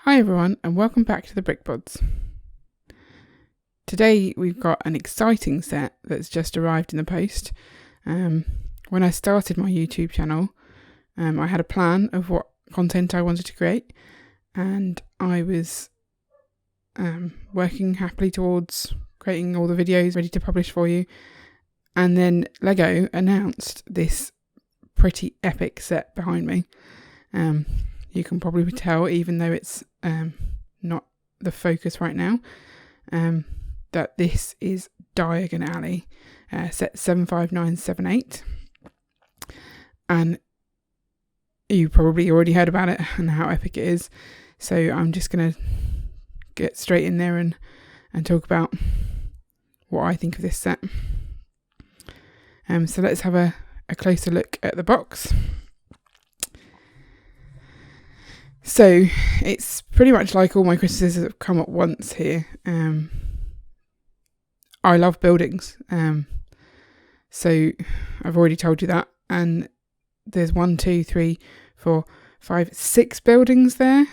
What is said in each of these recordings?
Hi everyone and welcome back to the Brick Pods. Today we've got an exciting set that's just arrived in the post. When I started my YouTube channel, I had a plan of what content I wanted to create, and I was working happily towards creating all the videos ready to publish for you. And then Lego announced this pretty epic set behind me. You can probably tell, even though it's not the focus right now, that this is Diagon Alley, set 75978. And you probably already heard about it and how epic it is. So I'm just going to get straight in there and talk about what I think of this set. So let's have a closer look at the box. So it's pretty much like all my criticisms have come at once here. I love buildings. So I've already told you that. And there's 1, 2, 3, 4, 5, 6 buildings there.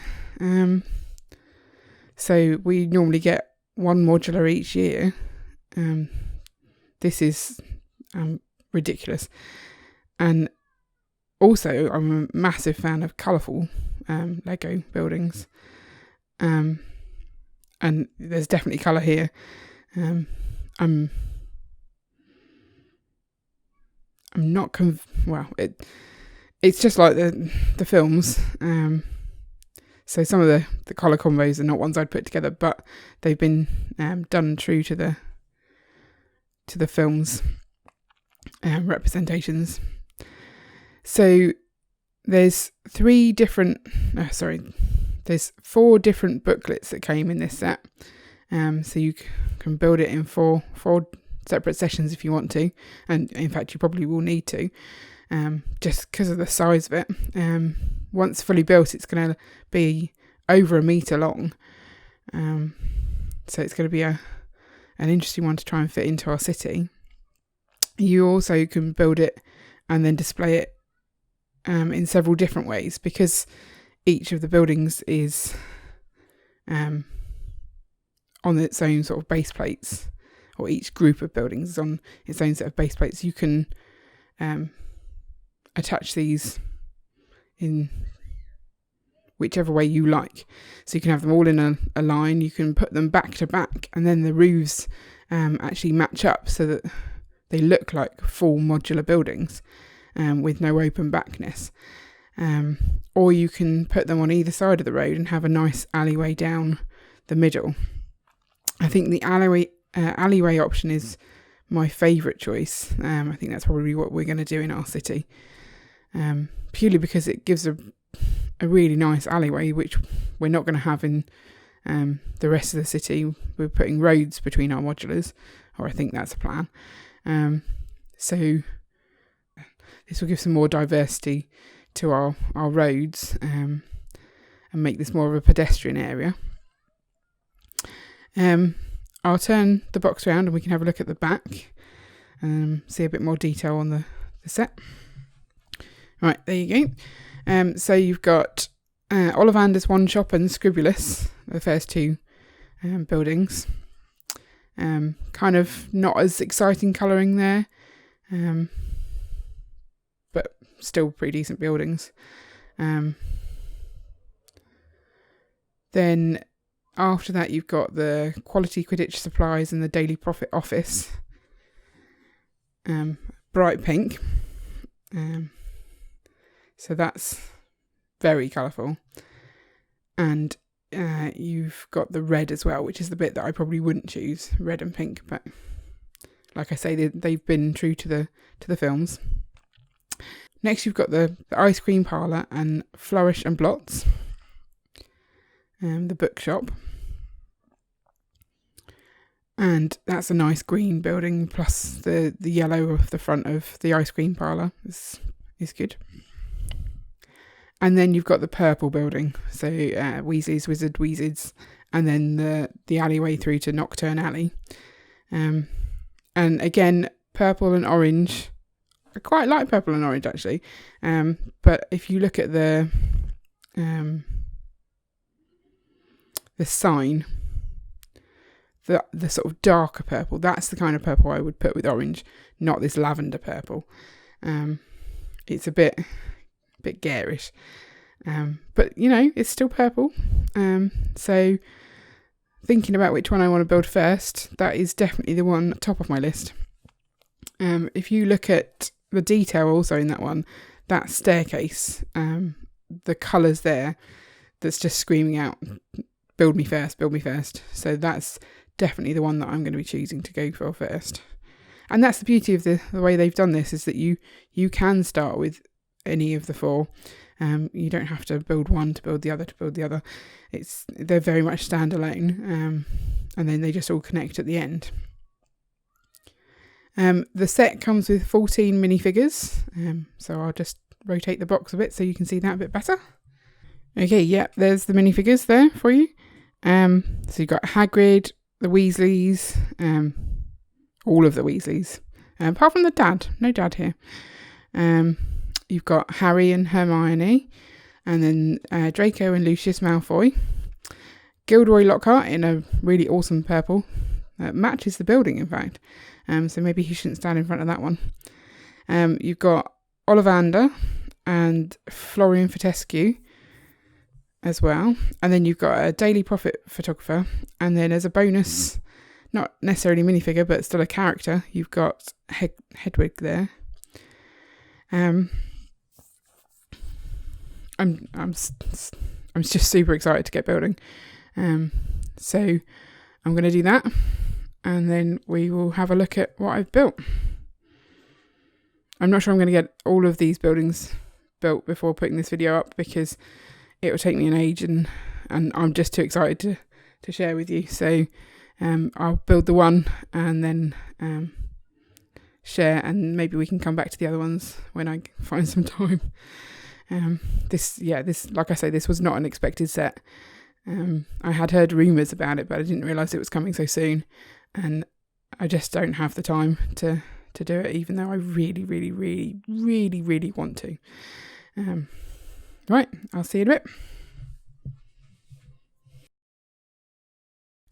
So we normally get one modular each year. This is ridiculous. And also, I'm a massive fan of colourful Lego buildings. And there's definitely colour here. I'm not it's just like the films. So some of the colour combos are not ones I'd put together, but they've been done true to the films representations. So there's 4 different booklets that came in this set. So you can build it in four separate sessions if you want to, and in fact you probably will need to, just because of the size of it. Once fully built, it's going to be over 1 metre long, so it's going to be an interesting one to try and fit into our city. You also can build it and then display it in several different ways, because each of the buildings is on its own sort of base plates, or each group of buildings is on its own set of base plates. You can attach these in whichever way you like. So you can have them all in a line, you can put them back to back, and then the roofs actually match up so that they look like full modular buildings with no open backness. Or you can put them on either side of the road and have a nice alleyway down the middle. I think the alleyway option is my favourite choice. I think that's probably what we're going to do in our city, purely because it gives a really nice alleyway, which we're not going to have in the rest of the city. We're putting roads between our modulars, or I think that's a plan. So this will give some more diversity to our roads, and make this more of a pedestrian area. I'll turn the box around and we can have a look at the back, see a bit more detail on the set. Right, there you go. So you've got Ollivander's One Shop and Scribulus, the first 2 buildings. Kind of not as exciting colouring there, but still pretty decent buildings. Then after that, you've got the Quality Quidditch Supplies and the Daily Profit Office, bright pink. So that's very colourful. And you've got the red as well, which is the bit that I probably wouldn't choose, red and pink. But like I say, they've been true to the films. Next, you've got the ice cream parlour and Flourish and Blots, the bookshop. And that's a nice green building, plus the yellow of the front of the ice cream parlour is good. And then you've got the purple building, so Wheezes, Wheezes, and then the alleyway through to Nocturne Alley. And again, purple and orange. I quite like purple and orange actually. But if you look at the sign, the sort of darker purple, that's the kind of purple I would put with orange, not this lavender purple. It's a bit garish, but you know, it's still purple. So thinking about which one I want to build first, that is definitely the one top of my list. If you look at the detail also in that one, that staircase, the colours there, that's just screaming out, build me first, build me first. So that's definitely the one that I'm going to be choosing to go for first. And that's the beauty of the way they've done this, is that you can start with any of the four. You don't have to build one to build the other to build the other. They're very much standalone, and then they just all connect at the end. The set comes with 14 minifigures, so I'll just rotate the box a bit so you can see that a bit better. Okay, yeah, there's the minifigures there for you. So you've got Hagrid, the Weasleys, all of the Weasleys, apart from the dad. No dad here. You've got Harry and Hermione, and then Draco and Lucius Malfoy. Gilderoy Lockhart in a really awesome purple. Matches the building, in fact. So maybe he shouldn't stand in front of that one. You've got Ollivander and Florian Fortescue as well. And then you've got a Daily Prophet photographer. And then as a bonus, not necessarily minifigure, but still a character, you've got Hedwig there. I'm just super excited to get building. So I'm going to do that, and then we will have a look at what I've built. I'm not sure I'm going to get all of these buildings built before putting this video up, because it will take me an age, and I'm just too excited to share with you. So I'll build the one and then share, and maybe we can come back to the other ones when I find some time. This, like I say, this was not an expected set. I had heard rumours about it, but I didn't realise it was coming so soon, and I just don't have the time to do it, even though I really, really, really, really, really want to. Right, I'll see you in a bit.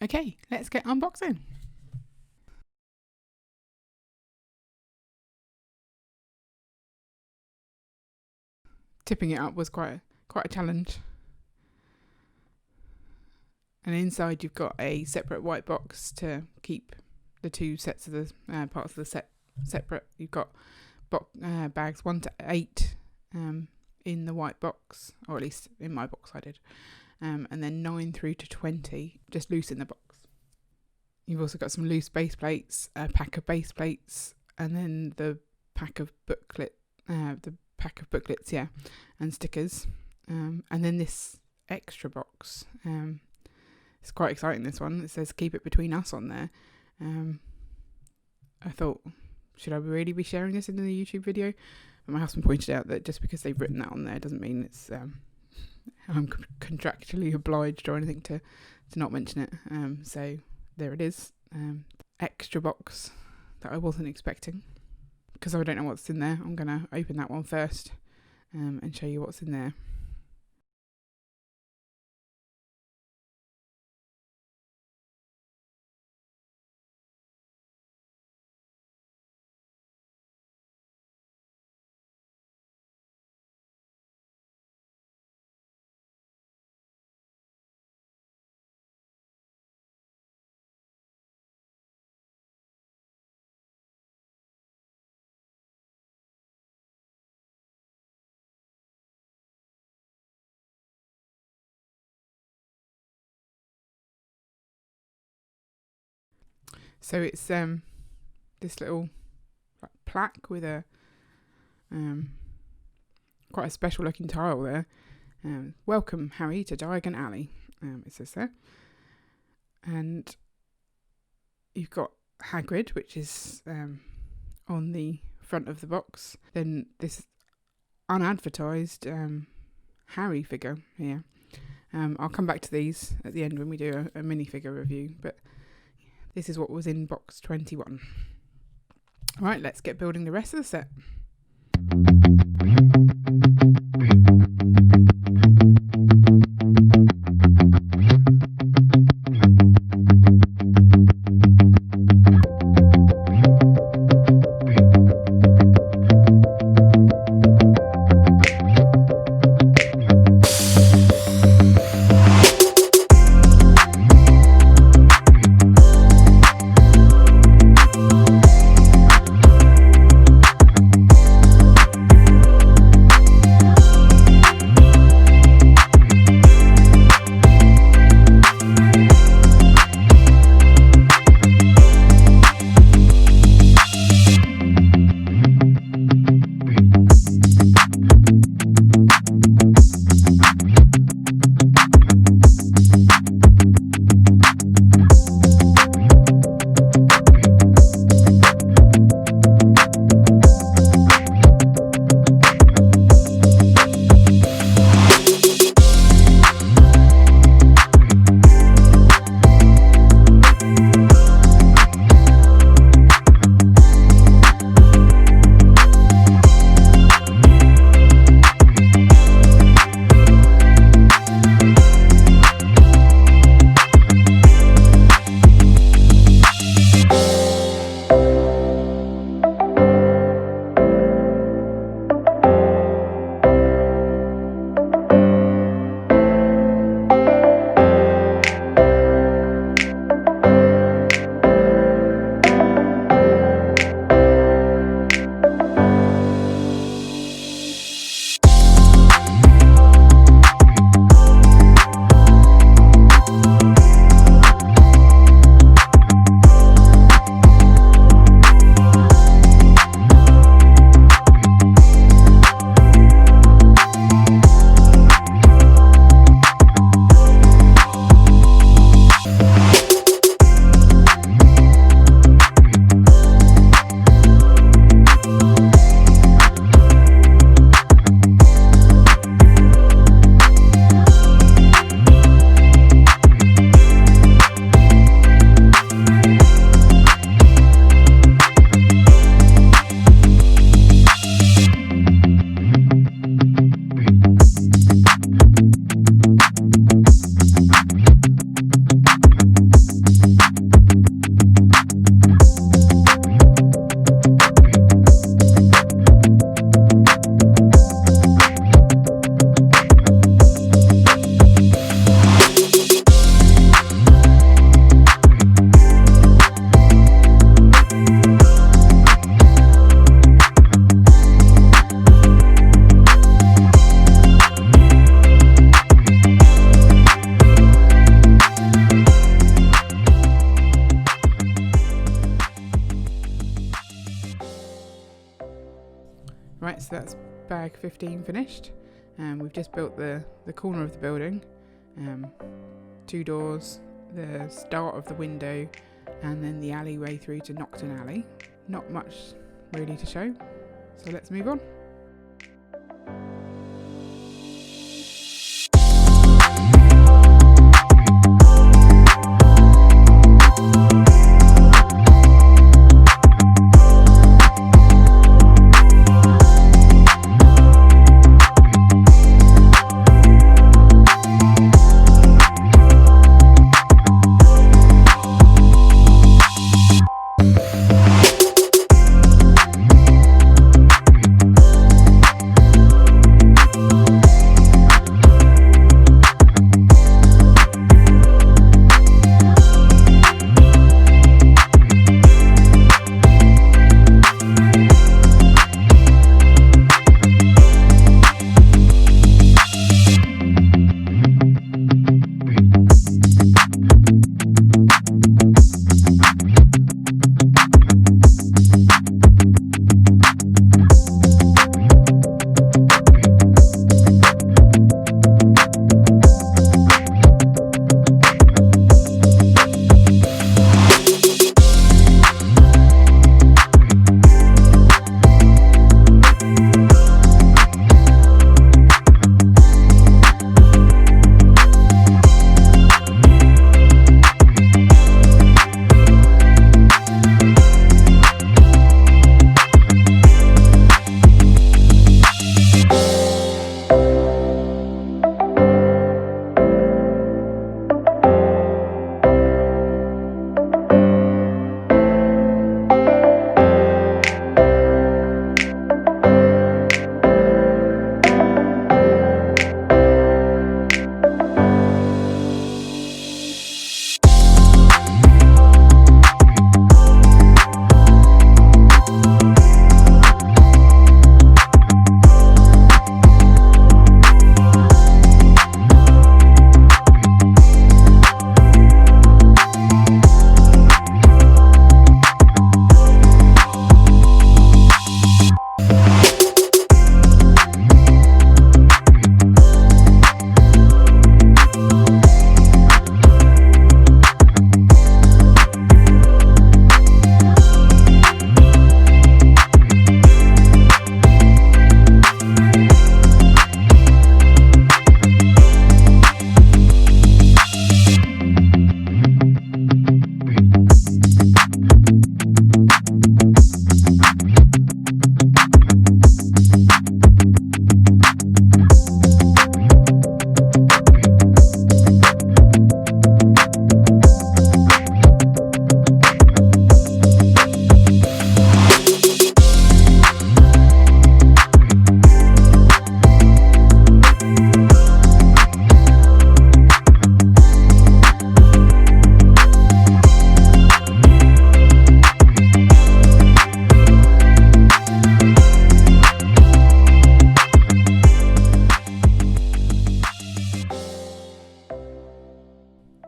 Okay, let's get unboxing. Tipping it up was quite a challenge. And inside you've got a separate white box to keep the two sets of the parts of the set separate. You've got bags 1 to 8 in the white box, or at least in my box I did, and then 9 through to 20 just loose in the box. You've also got some loose base plates, a pack of base plates, and then the pack of booklets, and stickers, and then this extra box. It's quite exciting, this one. It says keep it between us on there. I thought, should I really be sharing this in the YouTube video? But my husband pointed out that just because they've written that on there doesn't mean it's I'm contractually obliged or anything to not mention it. So there it is, extra box that I wasn't expecting, because I don't know what's in there. I'm going to open that one first and show you what's in there. So it's this little plaque with a quite a special looking tile there. Welcome, Harry, to Diagon Alley. It says there. And you've got Hagrid, which is on the front of the box. Then this unadvertised Harry figure here. I'll come back to these at the end when we do a minifigure review, but this is what was in box 21. All right, let's get building the rest of the set. bag 15 finished. We've just built the corner of the building, 2 doors, the start of the window, and then the alleyway through to Nocturne Alley. Not much really to show, so let's move on.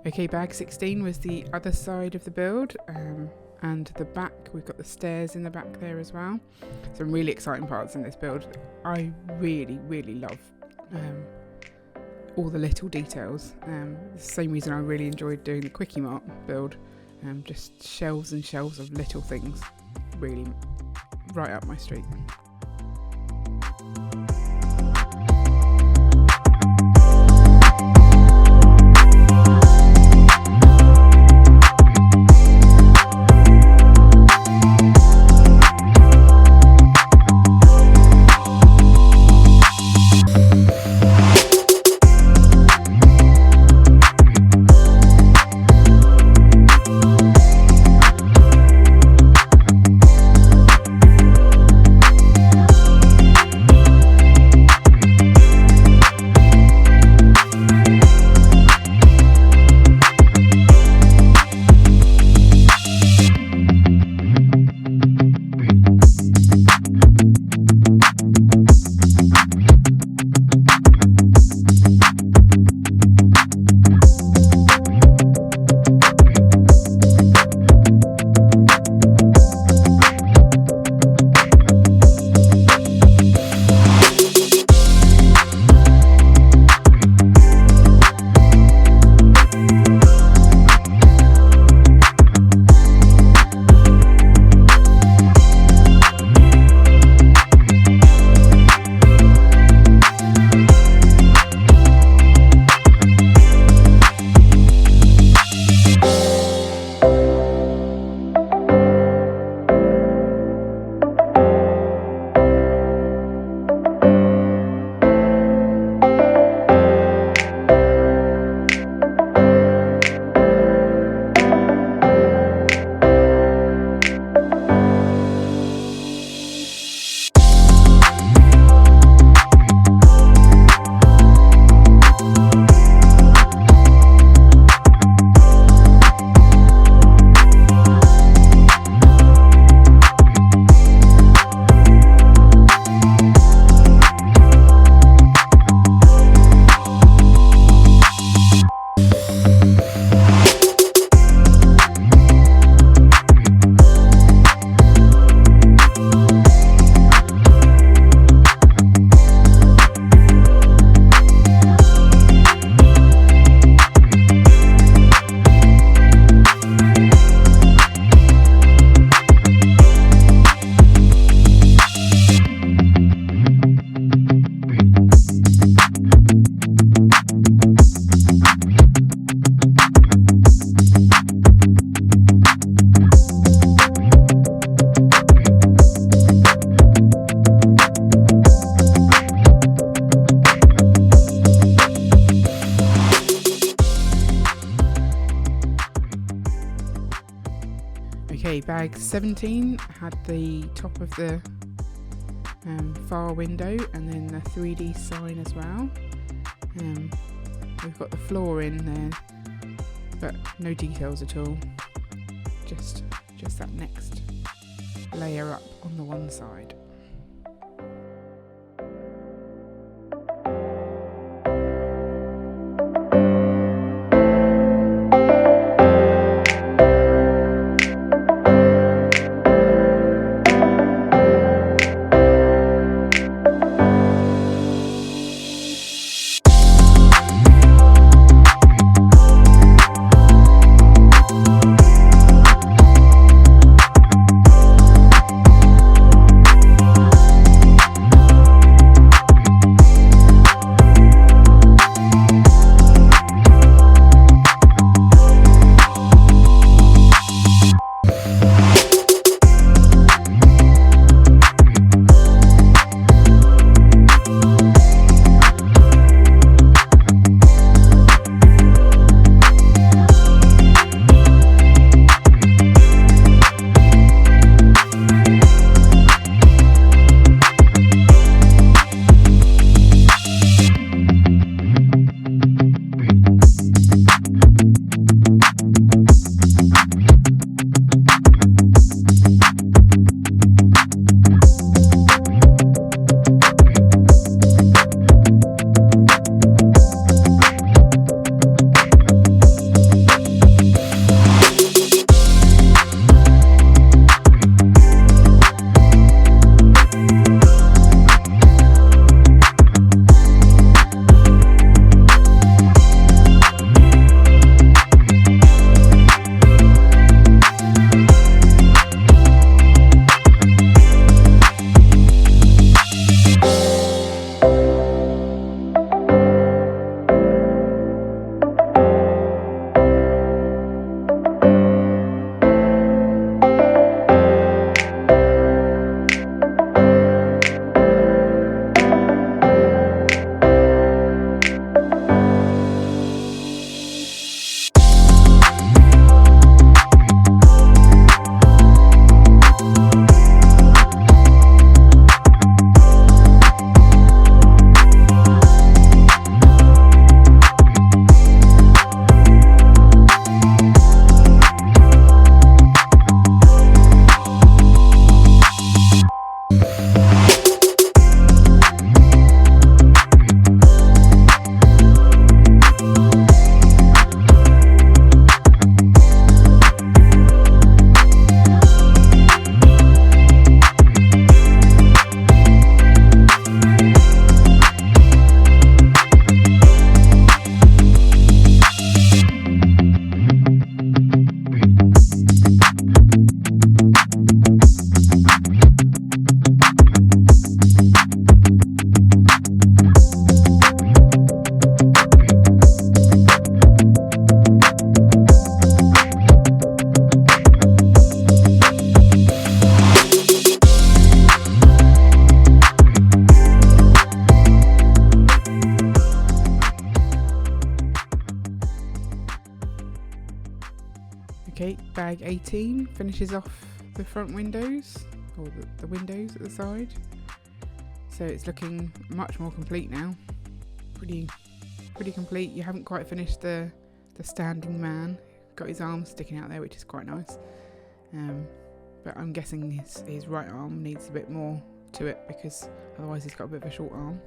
Okay, bag 16 was the other side of the build, and the back, we've got the stairs in the back there as well. Some really exciting parts in this build. I really love all the little details. The same reason I really enjoyed doing the Quickie Mart build. Just shelves and shelves of little things, really right up my street. bag 17 had the top of the far window and then the 3D sign as well. We've got the floor in there, but no details at all. Just that next layer up on the one side. Okay, bag 18 finishes off the front windows, or the windows at the side. So it's looking much more complete now. Pretty complete. You haven't quite finished the standing man. Got his arm sticking out there, which is quite nice. But I'm guessing his right arm needs a bit more to it, because otherwise he's got a bit of a short arm.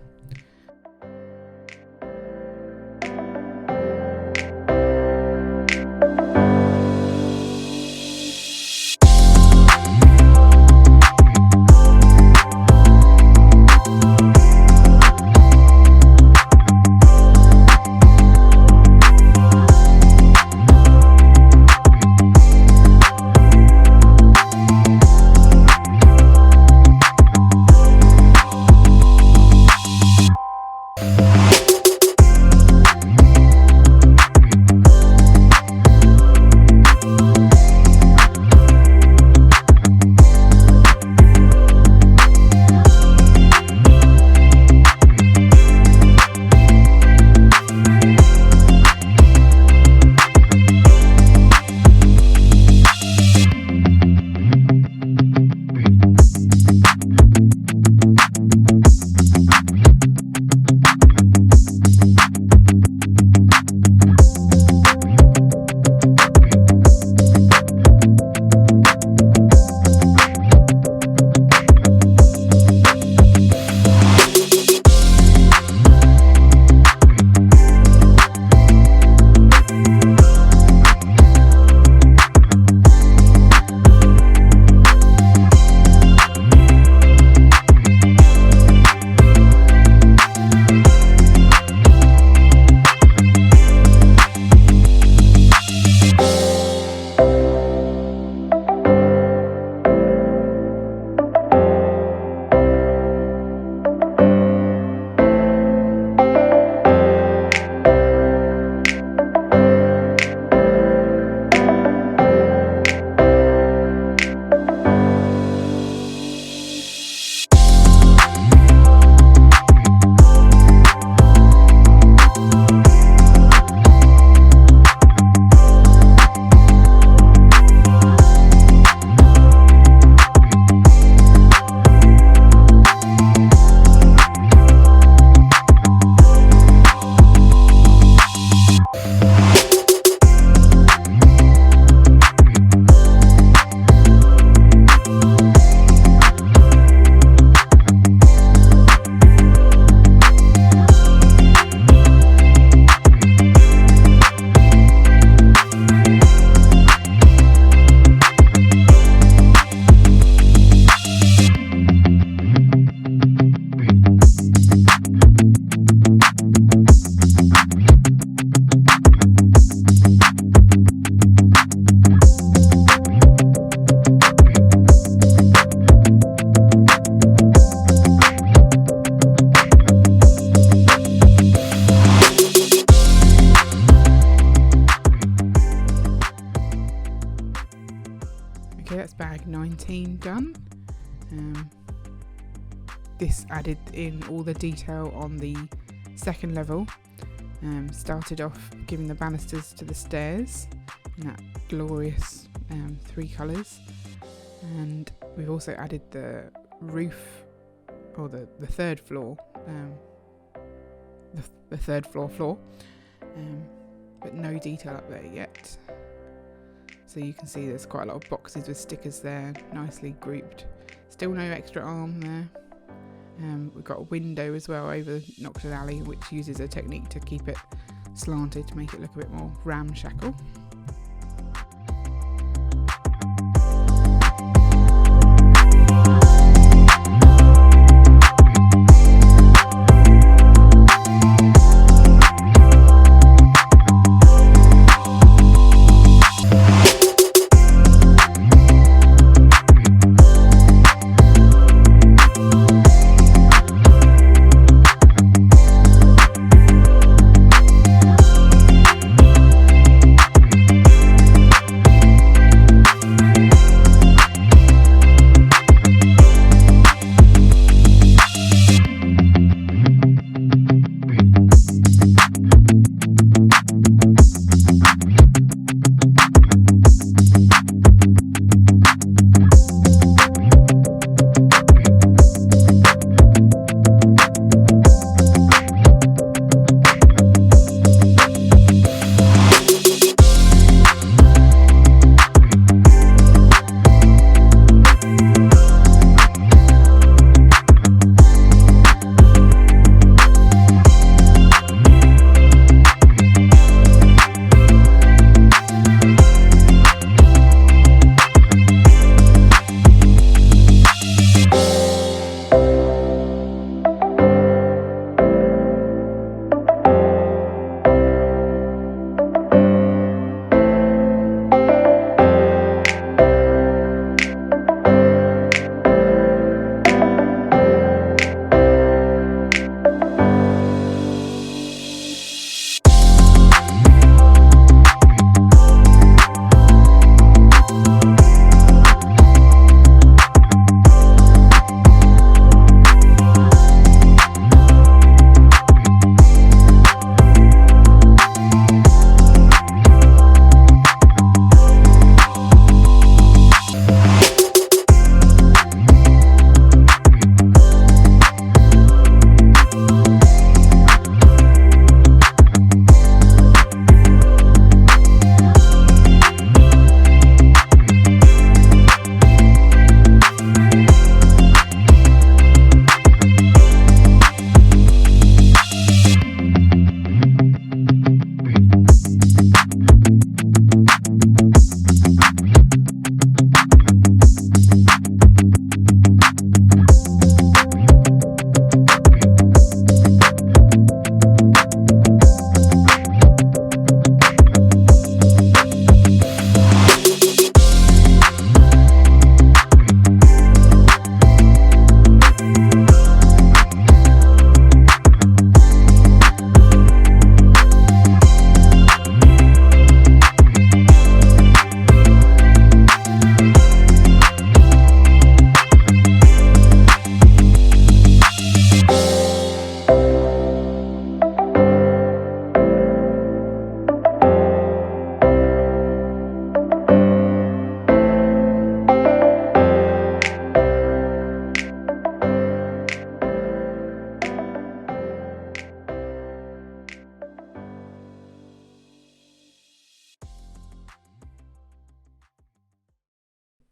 bag 19 done. This added in all the detail on the second level. Started off giving the banisters to the stairs in that glorious 3 colours, and we've also added the roof, or the third floor, the third floor, but no detail up there yet. So you can see there's quite a lot of boxes with stickers there, nicely grouped. Still no extra arm there. We've got a window as well over Untitled Alley, which uses a technique to keep it slanted to make it look a bit more ramshackle.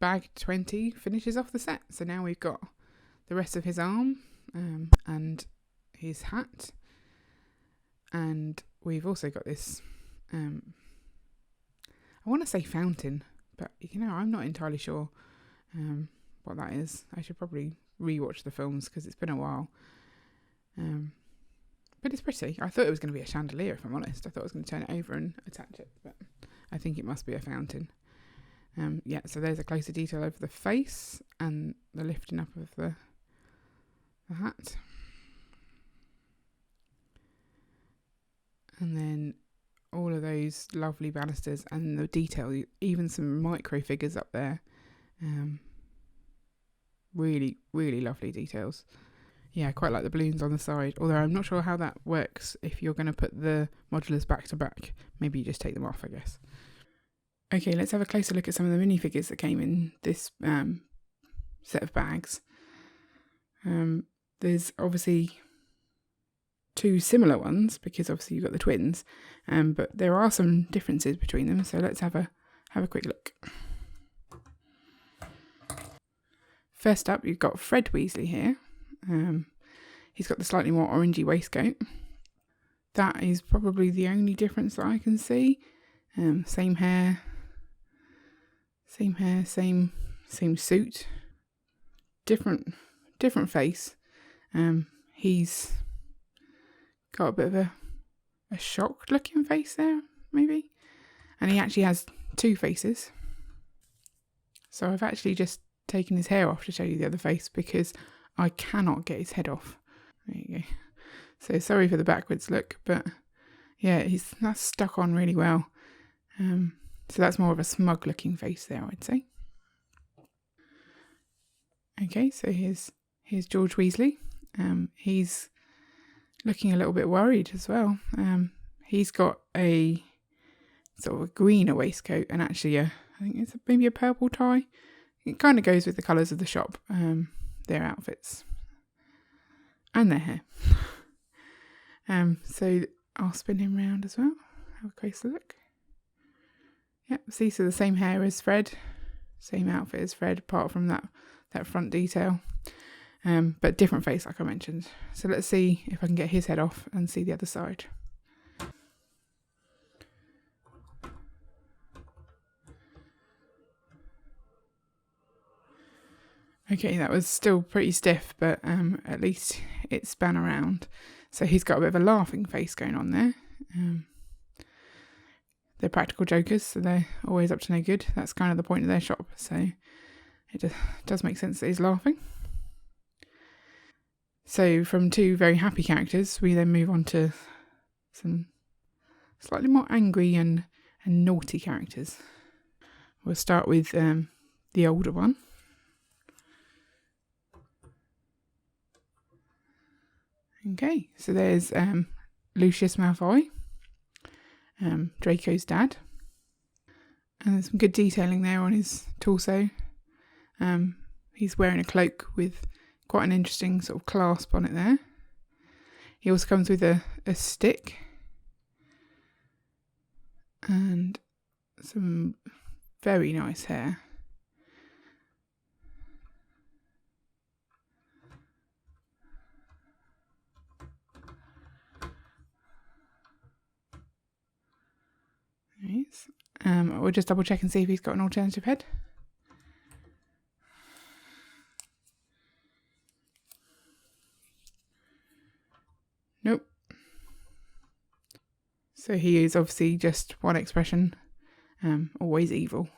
bag 20 finishes off the set. So now we've got the rest of his arm and his hat. And we've also got this, I want to say fountain, but you know, I'm not entirely sure what that is. I should probably rewatch the films because it's been a while. But it's pretty. I thought it was going to be a chandelier, if I'm honest. I thought I was going to turn it over and attach it, but I think it must be a fountain. Yeah, so there's a closer detail over the face and the lifting up of the hat. And then all of those lovely banisters and the detail, even some micro figures up there Really, really lovely details. Yeah, I quite like the balloons on the side, although I'm not sure how that works if you're going to put the modulars back to back. Maybe you just take them off, I guess. Okay, let's have a closer look at some of the minifigures that came in this set of bags. There's obviously two similar ones because obviously you've got the twins, but there are some differences between them. So let's have a quick look. First up, you've got Fred Weasley here. He's got the slightly more orangey waistcoat. That is probably the only difference that I can see. Same hair, same suit. Different face. He's got a bit of a shocked looking face there, maybe. And he actually has two faces. So I've actually just taken his hair off to show you the other face because I cannot get his head off. There you go. So sorry for the backwards look, but yeah, that's stuck on really well. So that's more of a smug looking face there, I'd say. Okay, so here's George Weasley. He's looking a little bit worried as well. He's got a sort of a greener waistcoat and actually I think it's maybe a purple tie. It kind of goes with the colours of the shop, their outfits and their hair. So I'll spin him round as well. Have a closer look. Yep, see, so the same hair as Fred, same outfit as Fred, apart from that front detail. But different face, like I mentioned. So let's see if I can get his head off and see the other side. Okay, that was still pretty stiff, but at least it span around. So he's got a bit of a laughing face going on there. They're practical jokers, so they're always up to no good. That's kind of the point of their shop. So it does make sense that he's laughing. So from two very happy characters, we then move on to some slightly more angry and naughty characters. We'll start with the older one. Okay, so there's Lucius Malfoy, Draco's dad. And there's some good detailing there on his torso. He's wearing a cloak with quite an interesting sort of clasp on it there. He also comes with a stick and some very nice hair. Nice. We'll just double check and see if he's got an alternative head. Nope. So he is obviously just one expression, always evil.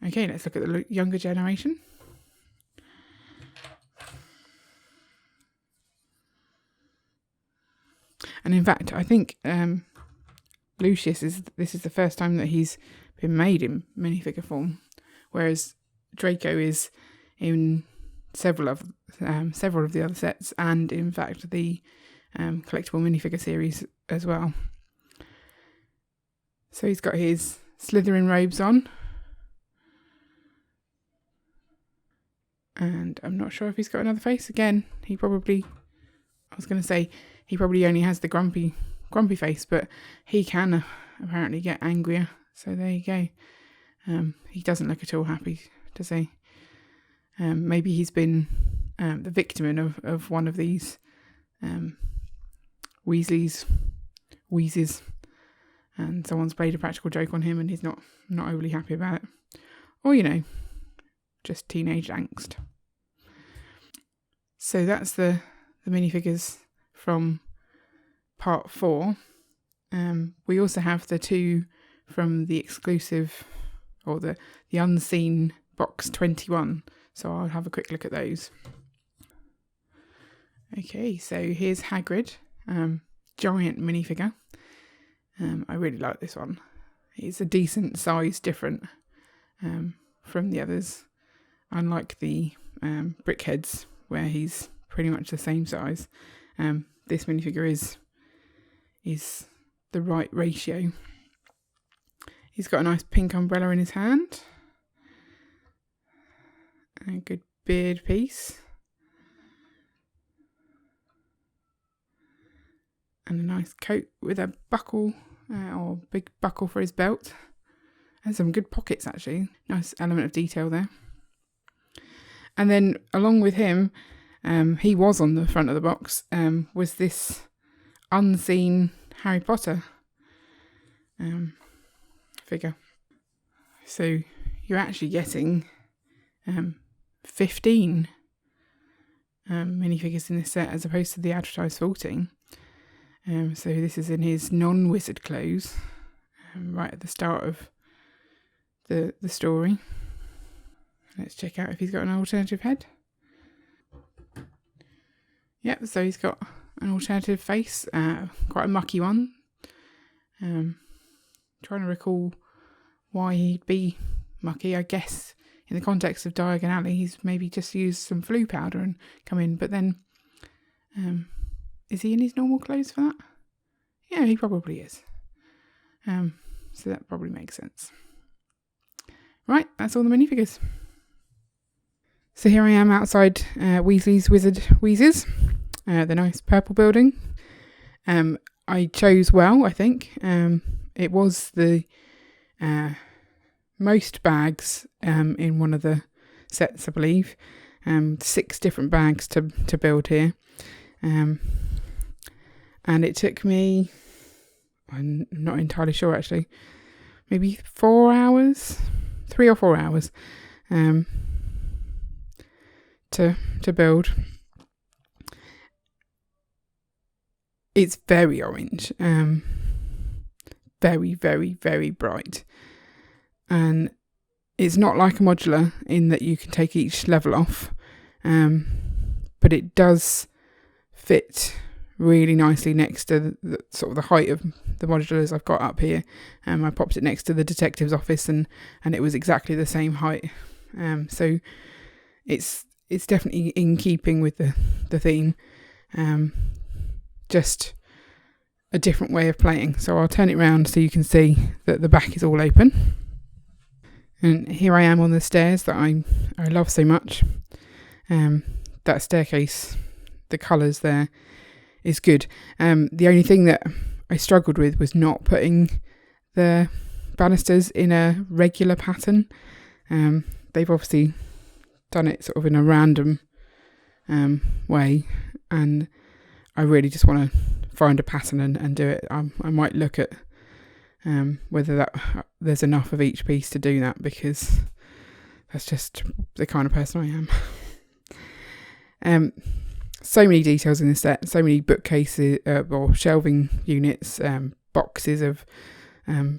Okay, let's look at the younger generation. And in fact, I think Lucius this is the first time that he's been made in minifigure form, whereas Draco is in several of the other sets, and in fact the collectible minifigure series as well. So he's got his Slytherin robes on, and I'm not sure if he's got another face. Again, he probably only has the grumpy face, but he can apparently get angrier. So there you go. He doesn't look at all happy, does he? Maybe he's been the victim of one of these Wheezes, and someone's played a practical joke on him, and he's not overly happy about it, or just teenage angst. So that's the minifigures from part 4. We also have the two from the exclusive or the unseen box 21. So I'll have a quick look at those. Okay, so here's Hagrid, giant minifigure. I really like this one. It's a decent size different from the others, unlike the Brickheads where he's pretty much the same size. This minifigure is the right ratio. He's got a nice pink umbrella in his hand. A good beard piece. And a nice coat with a buckle, or big buckle for his belt. And some good pockets actually. Nice element of detail there. And then along with him, he was on the front of the box, was this unseen Harry Potter figure. So you're actually getting 15 minifigures in this set as opposed to the advertised 14. So this is in his non-wizard clothes, right at the start of the story. Let's check out if he's got an alternative head. Yep, so he's got an alternative face, quite a mucky one. Trying to recall why he'd be mucky. I guess in the context of Diagon Alley, he's maybe just used some flu powder and come in. But then, is he in his normal clothes for that? Yeah, he probably is. So that probably makes sense. Right, that's all the minifigures. So here I am outside Weasley's Wizard Wheezes, the nice purple building. I chose well, I think. It was the most bags in one of the sets, I believe. 6 different bags to build here. And it took me, I'm not entirely sure actually, maybe 4 hours, 3 or 4 hours to build. It's very orange, very, very, very bright. And it's not like a modular in that you can take each level off, but it does fit really nicely next to the sort of the height of the modulars I've got up here. I popped it next to the detective's office and it was exactly the same height. So it's definitely in keeping with the theme. Just a different way of playing. So I'll turn it around so you can see that the back is all open. And here I am on the stairs that I love so much. That staircase, the colours there is good. The only thing that I struggled with was not putting the banisters in a regular pattern. They've obviously done it sort of in a random way, and I really just want to find a pattern and do it. I might look at whether there's enough of each piece to do that, because that's just the kind of person I am. So many details in this set, so many bookcases or shelving units, boxes of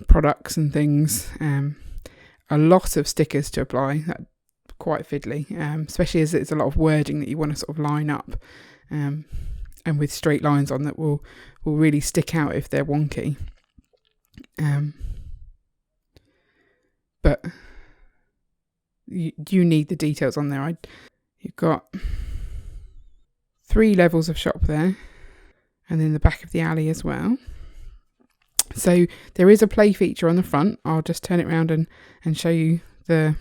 products and things, a lot of stickers to apply. That's quite fiddly, especially as it's a lot of wording that you want to sort of line up, and with straight lines on that will really stick out if they're wonky. But you need the details on there. You've got 3 levels of shop there, and then the back of the alley as well. So there is a play feature on the front. I'll just turn it around and show you the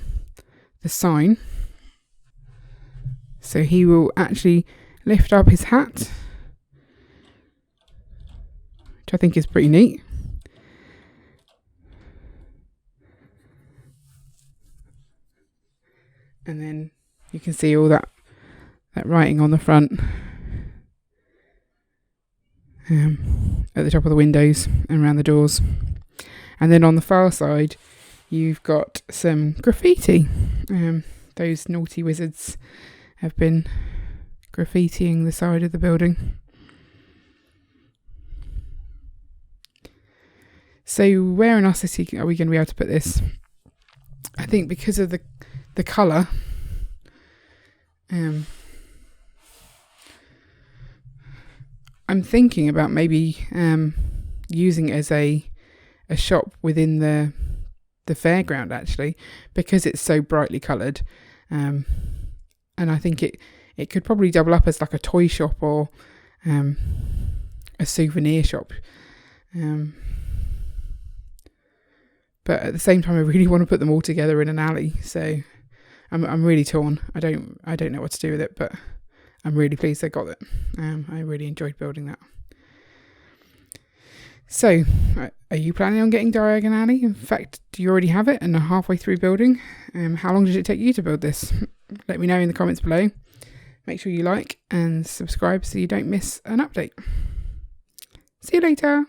sign. So he will actually lift up his hat, which I think is pretty neat. And then you can see all that writing on the front, at the top of the windows and around the doors. And then on the far side, you've got some graffiti. Those naughty wizards have been graffitiing the side of the building. So where in our city are we going to be able to put this? I think because of the colour, I'm thinking about maybe using it as a shop within the fairground, actually, because it's so brightly coloured. And I think it could probably double up as like a toy shop or a souvenir shop. But at the same time, I really want to put them all together in an alley. So I'm really torn. I don't know what to do with it, but I'm really pleased I got it. I really enjoyed building that. So, are you planning on getting Diagon Alley? In fact, do you already have it and are halfway through building? How long did it take you to build this? Let me know in the comments below. Make sure you like and subscribe so you don't miss an update. See you later.